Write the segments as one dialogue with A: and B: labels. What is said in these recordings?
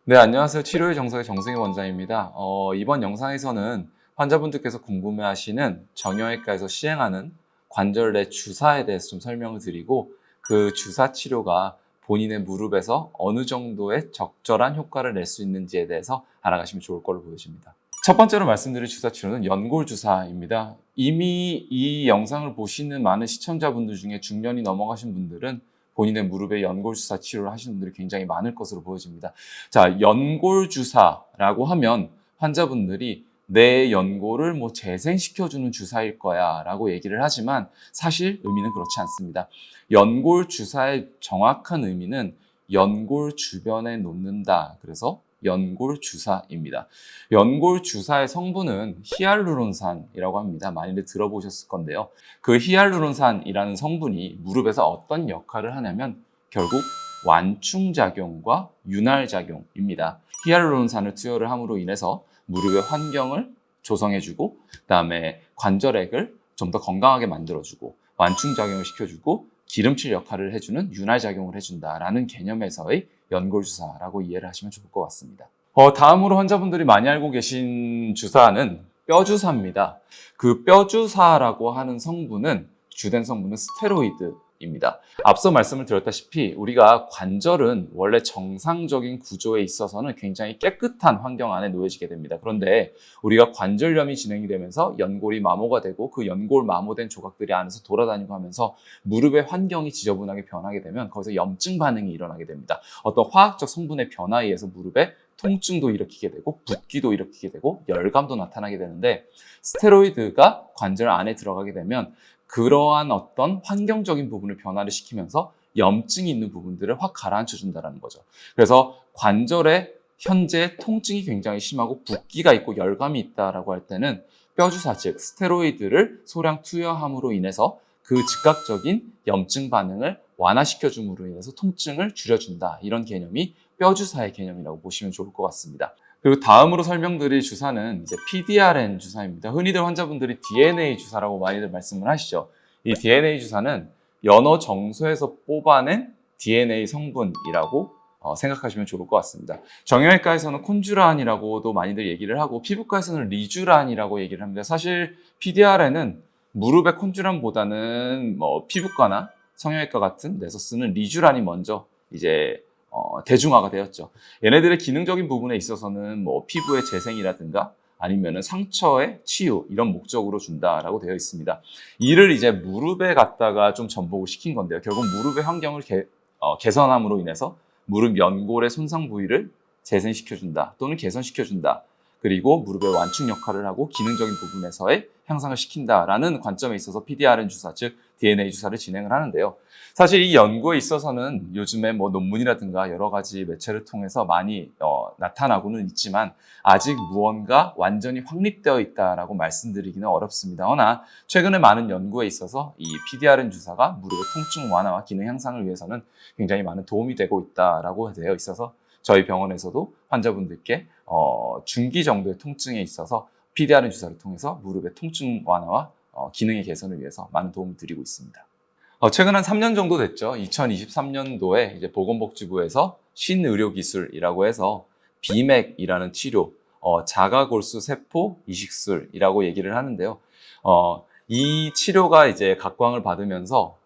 A: 네, 안녕하세요. 치료의 정석의 정승희 원장입니다. 이번 영상에서는 환자분들께서 궁금해하시는 정형외과에서 시행하는 관절 내 주사에 대해서 좀 설명을 드리고 그 주사 치료가 본인의 무릎에서 어느 정도의 적절한 효과를 낼 수 있는지에 대해서 알아가시면 좋을 걸로 보여집니다. 첫 번째로 말씀드릴 주사 치료는 연골 주사입니다. 이미 이 영상을 보시는 많은 시청자분들 중에 중년이 넘어가신 분들은 본인의 무릎에 연골 주사 치료를 하시는 분들이 굉장히 많을 것으로 보여집니다. 자, 연골 주사라고 하면 환자분들이 내 연골을 재생시켜주는 주사일 거야 라고 얘기를 하지만 사실 의미는 그렇지 않습니다. 연골 주사의 정확한 의미는 연골 주변에 놓는다. 그래서 연골 주사입니다. 연골 주사의 성분은 히알루론산이라고 합니다. 많이들 들어보셨을 건데요. 그 히알루론산이라는 성분이 무릎에서 어떤 역할을 하냐면 결국 완충작용과 윤활작용입니다. 히알루론산을 투여를 함으로 인해서 무릎의 환경을 조성해주고 그다음에 관절액을 좀 더 건강하게 만들어주고 완충작용을 시켜주고 기름칠 역할을 해주는 윤활작용을 해준다라는 개념에서의 연골주사라고 이해를 하시면 좋을 것 같습니다. 다음으로 환자분들이 많이 알고 계신 주사는 뼈주사입니다. 그 뼈주사라고 하는 성분은 주된 성분은 스테로이드입니다. 앞서 말씀을 드렸다시피 우리가 관절은 원래 정상적인 구조에 있어서는 굉장히 깨끗한 환경 안에 놓여지게 됩니다. 그런데 우리가 관절염이 진행이 되면서 연골이 마모가 되고 그 연골 마모된 조각들이 안에서 돌아다니고 하면서 무릎의 환경이 지저분하게 변하게 되면 거기서 염증 반응이 일어나게 됩니다. 어떤 화학적 성분의 변화에 의해서 무릎에 통증도 일으키게 되고 붓기도 일으키게 되고 열감도 나타나게 되는데 스테로이드가 관절 안에 들어가게 되면 그러한 어떤 환경적인 부분을 변화를 시키면서 염증이 있는 부분들을 확 가라앉혀 준다는 거죠. 그래서 관절에 현재 통증이 굉장히 심하고 붓기가 있고 열감이 있다라고 할 때는 뼈주사 즉 스테로이드를 소량 투여함으로 인해서 그 즉각적인 염증 반응을 완화시켜 줌으로 인해서 통증을 줄여준다. 이런 개념이 뼈주사의 개념이라고 보시면 좋을 것 같습니다. 그리고 다음으로 설명드릴 주사는 이제 PDRN 주사입니다. 흔히들 환자분들이 DNA 주사라고 많이들 말씀을 하시죠. 이 DNA 주사는 연어 정수에서 뽑아낸 DNA 성분이라고 생각하시면 좋을 것 같습니다. 정형외과에서는 콘주란이라고도 많이들 얘기를 하고 피부과에서는 리주란이라고 얘기를 합니다. 사실 PDRN은 무릎의 콘주란보다는 피부과나 성형외과 같은 데서 쓰는 리주란이 먼저 이제 대중화가 되었죠. 얘네들의 기능적인 부분에 있어서는 피부의 재생이라든가 아니면은 상처의 치유 이런 목적으로 준다라고 되어 있습니다. 이를 이제 무릎에 갖다가 좀 전복을 시킨 건데요. 결국 무릎의 환경을 개선함으로 인해서 무릎 연골의 손상 부위를 재생시켜준다 또는 개선시켜준다. 그리고 무릎의 완충 역할을 하고 기능적인 부분에서의 향상을 시킨다라는 관점에 있어서 PDRN 주사, 즉 DNA 주사를 진행을 하는데요. 사실 이 연구에 있어서는 요즘에 논문이라든가 여러 가지 매체를 통해서 많이 나타나고는 있지만 아직 무언가 완전히 확립되어 있다라고 말씀드리기는 어렵습니다. 허나 최근에 많은 연구에 있어서 이 PDRN 주사가 무릎의 통증 완화와 기능 향상을 위해서는 굉장히 많은 도움이 되고 있다라고 되어 있어서 저희 병원에서도 환자분들께 중기 정도의 통증에 있어서 PDRN 주사를 통해서 무릎의 통증 완화와 기능의 개선을 위해서 많은 도움을 드리고 있습니다. 최근 한 3년 정도 됐죠. 2023년도에 이제 보건복지부에서 신의료기술이라고 해서 비맥이라는 치료, 자가골수 세포 이식술이라고 얘기를 하는데요. 이 치료가 이제 각광을 받으면서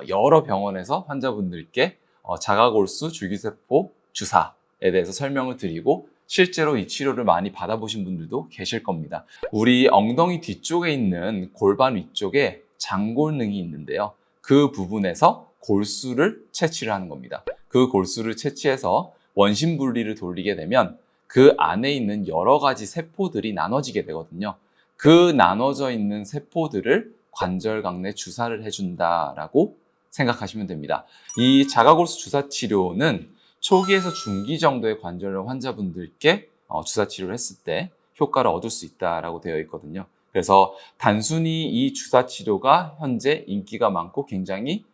A: 여러 병원에서 환자분들께 자가골수 줄기세포 주사에 대해서 설명을 드리고 실제로 이 치료를 많이 받아보신 분들도 계실 겁니다. 우리 엉덩이 뒤쪽에 있는 골반 위쪽에 장골능이 있는데요. 그 부분에서 골수를 채취를 하는 겁니다. 그 골수를 채취해서 원심 분리를 돌리게 되면 그 안에 있는 여러 가지 세포들이 나눠지게 되거든요. 그 나눠져 있는 세포들을 관절각 내 주사를 해준다라고 생각하시면 됩니다. 이 자가골수 주사 치료는 초기에서 중기 정도의 관절염 환자분들께 주사 치료를 했을 때 효과를 얻을 수 있다라고 되어 있거든요. 그래서 단순히 이 주사 치료가 현재 인기가 많고 굉장히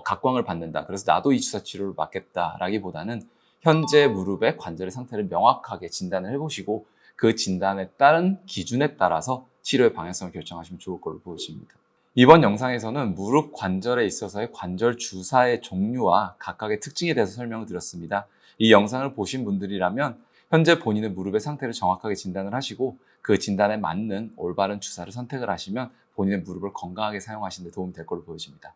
A: 각광을 받는다. 그래서 나도 이 주사 치료를 맞겠다라기보다는 현재 무릎의 관절의 상태를 명확하게 진단을 해보시고 그 진단에 따른 기준에 따라서 치료의 방향성을 결정하시면 좋을 걸로 보여집니다. 이번 영상에서는 무릎 관절에 있어서의 관절 주사의 종류와 각각의 특징에 대해서 설명을 드렸습니다. 이 영상을 보신 분들이라면 현재 본인의 무릎의 상태를 정확하게 진단을 하시고 그 진단에 맞는 올바른 주사를 선택을 하시면 본인의 무릎을 건강하게 사용하시는 데 도움이 될 걸로 보여집니다.